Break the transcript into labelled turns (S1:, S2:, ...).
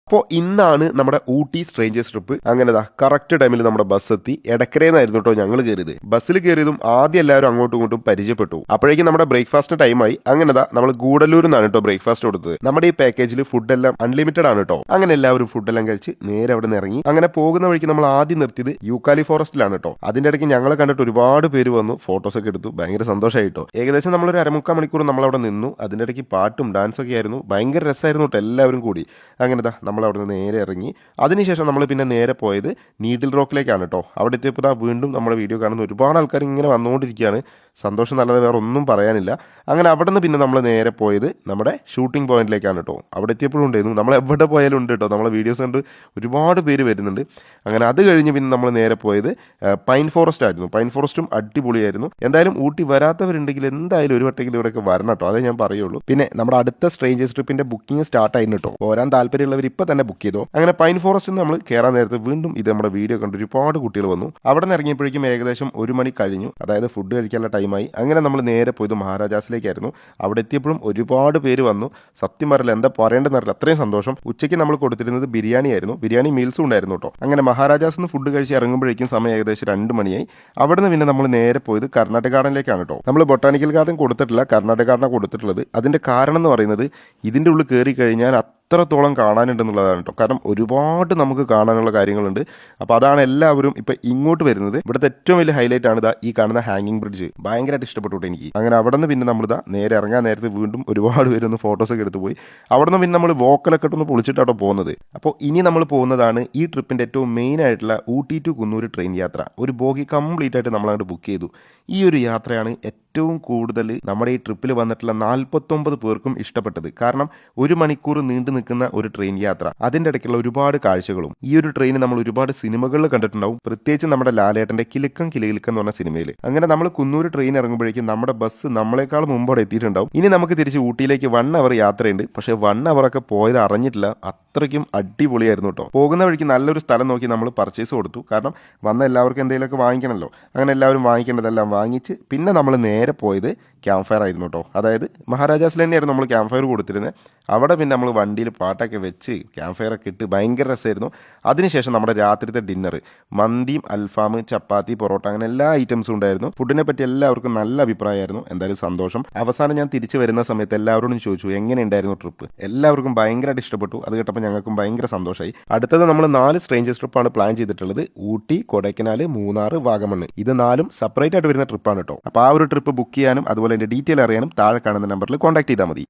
S1: അപ്പോൾ ഇന്നാണ് നമ്മുടെ ഊട്ടി സ്ട്രേഞ്ചേഴ്സ് ട്രിപ്പ്. അങ്ങനെതാ കറക്റ്റ് ടൈമിൽ നമ്മുടെ ബസ് എത്തി. എടക്കരയെന്നായിരുന്നു കേട്ടോ ഞങ്ങൾ കയറിയത്. ബസ്സിൽ കയറിയതും ആദ്യം എല്ലാവരും അങ്ങോട്ടും ഇങ്ങോട്ടും പരിചയപ്പെട്ടു. അപ്പോഴേക്കും നമ്മുടെ ബ്രേക്ക്ഫാസ്റ്റിന് ടൈമായി. അങ്ങനെതാ നമ്മൾ ഗൂഡല്ലൂരിൽ നിന്നാണ് കേട്ടോ ബ്രേക്ക്ഫാസ്റ്റ് കൊടുത്തത്. നമ്മുടെ ഈ പാക്കേജിൽ ഫുഡെല്ലാം അൺലിമിറ്റഡ് ആണ് കേട്ടോ. അങ്ങനെ എല്ലാവരും ഫുഡെല്ലാം കഴിച്ച് നേരെ അവിടെ നിന്ന് ഇറങ്ങി. അങ്ങനെ പോകുന്ന വഴിക്ക് നമ്മൾ ആദ്യം നിർത്തിയത് യൂക്കാലി ഫോറസ്റ്റിലാണ് കേട്ടോ. അതിന്റെ ഇടയ്ക്ക് ഞങ്ങളെ കണ്ടിട്ട് ഒരുപാട് പേര് വന്നു, ഫോട്ടോസ് ഒക്കെ എടുത്തു. ഭയങ്കര സന്തോഷമായി കേട്ടോ. ഏകദേശം നമ്മളൊരു അരമുക്കാൽ മണിക്കൂർ നമ്മളവിടെ നിന്നു. അതിന്റെ ഇടയ്ക്ക് പാട്ടും ഡാൻസും ഒക്കെ ആയിരുന്നു. ഭയങ്കര രസമായിരുന്നു കേട്ടോ എല്ലാവരും കൂടി. അങ്ങനെതാ നമ്മൾ അവിടെ നിന്ന് നേരെ ഇറങ്ങി. അതിനുശേഷം നമ്മൾ പിന്നെ നേരെ പോയത് നീഡിൽ റോക്കിലേക്കാണ് കേട്ടോ. അവിടെ എത്തിയപ്പോൾ വീണ്ടും നമ്മുടെ വീഡിയോ കാണുന്ന ഒരുപാട് ആൾക്കാർ ഇങ്ങനെ വന്നുകൊണ്ടിരിക്കുകയാണ്. സന്തോഷം നല്ലത്, വേറെ ഒന്നും പറയാനില്ല. അങ്ങനെ അവിടെ നിന്ന് പിന്നെ നമ്മൾ നേരെ പോയത് നമ്മുടെ ഷൂട്ടിംഗ് പോയിന്റിലേക്കാണ് കേട്ടോ. അവിടെ എത്തിയപ്പോഴും ഉണ്ടായിരുന്നു, നമ്മൾ എവിടെ പോയാലും ഉണ്ട് കേട്ടോ. നമ്മളെ വീഡിയോസ് കണ്ട് ഒരുപാട് പേര് വരുന്നുണ്ട്. അങ്ങനെ അത് കഴിഞ്ഞ് പിന്നെ നമ്മൾ നേരെ പോയത് പൈൻ ഫോറസ്റ്റ് ആയിരുന്നു. പൈൻ ഫോറസ്റ്റും അടിപൊളിയായിരുന്നു. എന്തായാലും ഊട്ടി വരാത്തവരുണ്ടെങ്കിൽ എന്തായാലും ഒരു വട്ടെങ്കിലും ഇവിടെയൊക്കെ വരണം കേട്ടോ, അതേ ഞാൻ പറയുള്ളൂ. പിന്നെ നമ്മുടെ അടുത്ത സ്ട്രേഞ്ചേഴ്സ് ട്രിപ്പിന്റെ ബുക്കിംഗ് സ്റ്റാർട്ട് ആയിരുന്നു കേട്ടോ. വരാൻ താല്പര്യമുള്ളവർ ഇപ്പം തന്നെ ബുക്ക് ചെയ്തോ. അങ്ങനെ പൈൻ ഫോറസ്റ്റിൽ നമ്മൾ കയറാൻ നേരത്ത് വീണ്ടും ഇത് നമ്മുടെ വീഡിയോ കണ്ട് ഒരുപാട് കുട്ടികൾ വന്നു. അവിടെ നിന്ന് ഇറങ്ങിയപ്പോഴേക്കും ഏകദേശം 1 മണി കഴിഞ്ഞു. അതായത് ഫുഡ് കഴിക്കാനുള്ള ടൈമായി. അങ്ങനെ നമ്മൾ നേരെ പോയത് മഹാരാജാസിലേക്കായിരുന്നു. അവിടെ എത്തിയപ്പോഴും ഒരുപാട് പേര് വന്നു. സത്യം പറയില്ല, എന്താ പറയേണ്ടതെന്ന് അറിയില്ല, അത്രയും സന്തോഷം. ഉച്ചയ്ക്ക് നമ്മൾ കൊടുത്തിരുന്നത് ബിരിയാണി ആയിരുന്നു. ബിരിയാണി മീൽസും ഉണ്ടായിരുന്നു കേട്ടോ. അങ്ങനെ മഹാരാജാസിൽ നിന്ന് ഫുഡ് കഴിച്ച് ഇറങ്ങുമ്പോഴേക്കും സമയം ഏകദേശം 2 മണിയായി. അവിടെ നിന്ന് പിന്നെ നമ്മൾ നേരെ പോയത് കർണാടക ഗാർഡനിലേക്കാണ് കേട്ടോ. നമ്മൾ ബൊട്ടാണിക്കൽ ഗാർഡൻ കൊടുത്തിട്ടില്ല, കർണാടക ഗാർഡനാണ് കൊടുത്തിട്ടുള്ളത്. അതിന്റെ കാരണം എന്ന് പറയുന്നത് ഇതിന്റെ ഉള്ളിൽ കയറി കഴിഞ്ഞാൽ അത്രത്തോളം കാണാനുണ്ടെന്നുള്ളതാണ് കേട്ടോ. കാരണം ഒരുപാട് നമുക്ക് കാണാനുള്ള കാര്യങ്ങളുണ്ട്. അപ്പോൾ അതാണ് എല്ലാവരും ഇപ്പം ഇങ്ങോട്ട് വരുന്നത്. ഇവിടുത്തെ ഏറ്റവും വലിയ ഹൈലൈറ്റ് ആണ് ഈ കാണുന്ന ഹാങ്ങിങ് ബ്രിഡ്ജ്. ഭയങ്കരമായിട്ട് ഇഷ്ടപ്പെട്ടു എനിക്ക്. അങ്ങനെ അവിടെ നിന്ന് പിന്നെ നമ്മൾ നേരെ ഇറങ്ങാൻ നേരത്തെ വീണ്ടും ഒരുപാട് പേരൊന്ന് ഫോട്ടോസൊക്കെ എടുത്ത് പോയി. അവിടെ നിന്ന് പിന്നെ നമ്മൾ വോക്കലൊക്കെ ഇട്ടൊന്ന് പൊളിച്ചിട്ടാട്ടോ പോകുന്നത്. അപ്പോൾ ഇനി നമ്മൾ പോകുന്നതാണ് ഈ ട്രിപ്പിൻ്റെ ഏറ്റവും മെയിൻ ആയിട്ടുള്ള ഊട്ടി ടു കുന്നൂർ ട്രെയിൻ യാത്ര. ഒരു ബോഗി കംപ്ലീറ്റ് ആയിട്ട് നമ്മളങ്ങോട്ട് ബുക്ക് ചെയ്തു. ഈ ഒരു യാത്രയാണ് ഏറ്റവും കൂടുതൽ നമ്മുടെ ഈ ട്രിപ്പിൽ വന്നിട്ടുള്ള 49 പേർക്കും ഇഷ്ടപ്പെട്ടത്. കാരണം 1 മണിക്കൂർ നീണ്ടു നിൽക്കുന്ന ഒരു ട്രെയിൻ യാത്ര, അതിൻ്റെ ഇടയ്ക്കുള്ള ഒരുപാട് കാഴ്ചകളും. ഈ ഒരു ട്രെയിൻ നമ്മൾ ഒരുപാട് സിനിമകളിൽ കണ്ടിട്ടുണ്ടാവും, പ്രത്യേകിച്ച് നമ്മുടെ ലാലേട്ടൻ്റെ കിലുക്കം കിലുകിലുക്കം എന്ന് പറഞ്ഞ സിനിമയിൽ. അങ്ങനെ നമ്മൾ കുന്നൂർ ട്രെയിൻ ഇറങ്ങുമ്പോഴേക്കും നമ്മുടെ ബസ് നമ്മളെക്കാൾ മുമ്പോടെ എത്തിയിട്ടുണ്ടാവും. ഇനി നമുക്ക് തിരിച്ച് ഊട്ടിയിലേക്ക് 1 അവർ യാത്രയുണ്ട്. പക്ഷേ 1 അവറൊക്കെ പോയത് അറിഞ്ഞിട്ടില്ല. അത്രയ്ക്കും അടിപൊളിയായിരുന്നു കേട്ടോ. പോകുന്ന വഴിക്ക് നല്ലൊരു സ്ഥലം നോക്കി നമ്മൾ പർച്ചേസ് കൊടുത്തു. കാരണം വന്ന എല്ലാവർക്കും എന്തെങ്കിലുമൊക്കെ വാങ്ങിക്കണമല്ലോ. അങ്ങനെ എല്ലാവരും വാങ്ങിക്കേണ്ടതെല്ലാം വാങ്ങിച്ച് പിന്നെ നമ്മൾ നേരെ പോയത് ക്യാമ്പ് ഫയർ ആയിരുന്നു കേട്ടോ. അതായത് മഹാരാജാസിൽ തന്നെയായിരുന്നു നമ്മൾ ക്യാമ്പ് ഫയർ കൊടുത്തിരുന്നത്. അവിടെ പിന്നെ നമ്മൾ വണ്ടിയിൽ പാട്ടൊക്കെ വെച്ച് ക്യാമ്പ് ഫയർ ഒക്കെ ഇട്ട് ഭയങ്കര രസമായിരുന്നു. അതിനുശേഷം നമ്മുടെ രാത്രിത്തെ ഡിന്നർ മന്തിയും അൽഫാം, ചപ്പാത്തി, പൊറോട്ട, അങ്ങനെ എല്ലാ ഐറ്റംസും ഉണ്ടായിരുന്നു. ഫുഡിനെ പറ്റി എല്ലാവർക്കും നല്ല അഭിപ്രായമായിരുന്നു. എന്തായാലും സന്തോഷം. അവസാനം ഞാൻ തിരിച്ചു വരുന്ന സമയത്ത് എല്ലാവരോടും ചോദിച്ചു എങ്ങനെ ഉണ്ടായിരുന്നു ട്രിപ്പ്. എല്ലാവർക്കും ഭയങ്കരമായിട്ട് ഇഷ്ടപ്പെട്ടു. അത് കേട്ടപ്പോൾ ഞങ്ങൾക്കും ഭയങ്കര സന്തോഷമായി. അടുത്തത് നമ്മൾ 4 സ്ട്രേഞ്ചേഴ്സ് ട്രിപ്പാണ് പ്ലാൻ ചെയ്തിട്ടുള്ളത്. ഊട്ടി, കൊടൈക്കനാൽ, മൂന്നാർ, വാഗമണ്ണ്. ഇത് 4ഉം സെപ്പറേറ്റ് ആയിട്ട് വരുന്ന ട്രിപ്പാണ് കേട്ടോ. അപ്പോൾ ആ ഒരു ട്രിപ്പ് ബുക്ക് ചെയ്യാനും അതുപോലെ അതിൻ്റെ ഡീറ്റെയിൽ അറിയാനും താഴെ കാണുന്ന നമ്പറിൽ കോൺടാക്ട് ചെയ്താൽ മതി.